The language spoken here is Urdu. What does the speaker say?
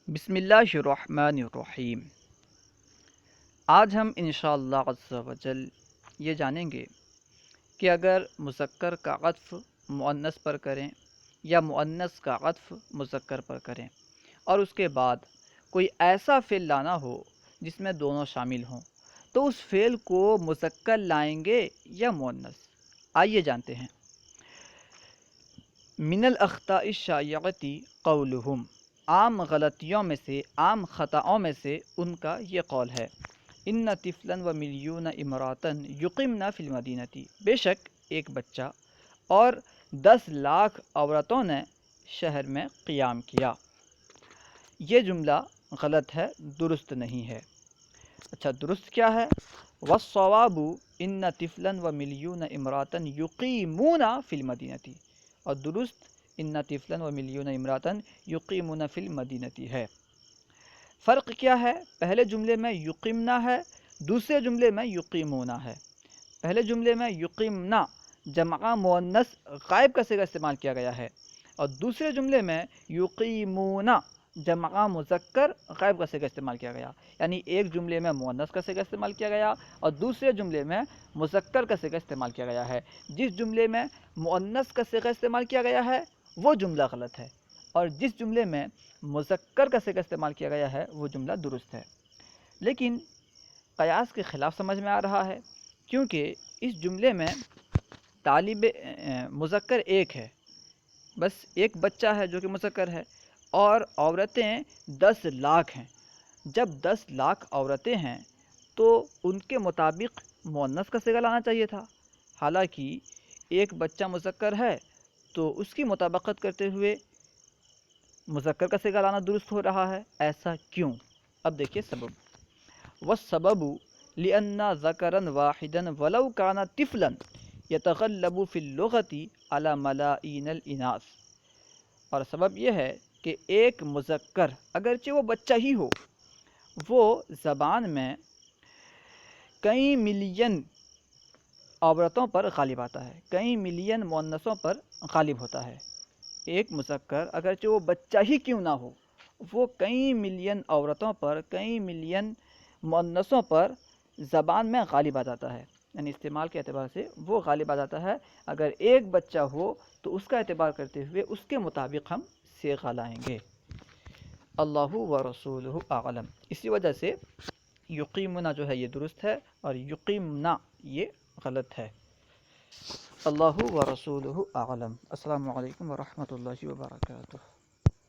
بسم اللہ الرحمن الرحیم۔ آج ہم انشاءاللہ عز و جل یہ جانیں گے کہ اگر مذکر کا عطف مؤنث پر کریں یا مؤنث کا عطف مذکر پر کریں اور اس کے بعد کوئی ایسا فعل لانا ہو جس میں دونوں شامل ہوں تو اس فعل کو مذکر لائیں گے یا مؤنث؟ آئیے جانتے ہیں۔ من الاخطاء الشائعۃ قولہم، عام غلطیوں میں سے، عام خطاؤں میں سے ان کا یہ قول ہے، ان طفلا و ملیون امراتا یقمن فی المدینہ، بے شک ایک بچہ اور 10 لاکھ عورتوں نے شہر میں قیام کیا۔ یہ جملہ غلط ہے، درست نہیں ہے۔ اچھا، درست کیا ہے؟ والصواب ان طفلا و ملیون امراتا یقیمون فی المدینہ، اور درست ان طفلا و ملیون امراتا یقیمون فی المدینہ ہے۔ فرق کیا ہے؟ پہلے جملے میں یقیمنا ہے، دوسرے جملے میں یقیمونا ہے۔ پہلے جملے میں یقیمنا جمع مؤنث غائب کا صیغہ استعمال کیا گیا ہے، اور دوسرے جملے میں یقیمونا جمع مذکر غائب کا صیغہ استعمال کیا گیا، یعنی ایک جملے میں مؤنث کا صیغہ استعمال کیا گیا اور دوسرے جملے میں مذکر کا صیغہ استعمال کیا گیا ہے۔ جس جملے میں مؤنث کا صیغہ استعمال کیا گیا ہے وہ جملہ غلط ہے، اور جس جملے میں مذکر کا صیغہ استعمال کیا گیا ہے وہ جملہ درست ہے۔ لیکن قیاس کے خلاف سمجھ میں آ رہا ہے، کیونکہ اس جملے میں مذکر ایک ہے، بس ایک بچہ ہے جو کہ مذکر ہے، اور عورتیں 10 لاکھ ہیں۔ جب 10 لاکھ عورتیں ہیں تو ان کے مطابق مؤنث کا صیغہ لانا چاہیے تھا، حالانکہ ایک بچہ مذکر ہے تو اس کی مطابقت کرتے ہوئے مذکر کا صیغہ لانا درست ہو رہا ہے۔ ایسا کیوں؟ اب دیکھیے سبب۔ والسبب لأن ذکرا واحدا ولو کان طفلا یتغلب فی اللغۃ علی ملائین الاناث، اور سبب یہ ہے کہ ایک مذکر اگرچہ وہ بچہ ہی ہو، وہ زبان میں کئی ملین عورتوں پر غالب آتا ہے، کئی ملین مؤنثوں پر غالب ہوتا ہے۔ ایک مذکر اگرچہ وہ بچہ ہی کیوں نہ ہو، وہ کئی ملین عورتوں پر، کئی ملین مؤنثوں پر زبان میں غالب آ جاتا ہے، یعنی استعمال کے اعتبار سے وہ غالب آ جاتا ہے۔ اگر ایک بچہ ہو تو اس کا اعتبار کرتے ہوئے اس کے مطابق ہم صیغہ لائیں گے۔ اللہ و رسولہ اعلم۔ اسی وجہ سے یقیمنا جو ہے یہ درست ہے اور یقیمنا یہ غلط ہے۔ اللہ و رسولہ اعلم۔ السلام علیکم ورحمۃ اللہ وبرکاتہ۔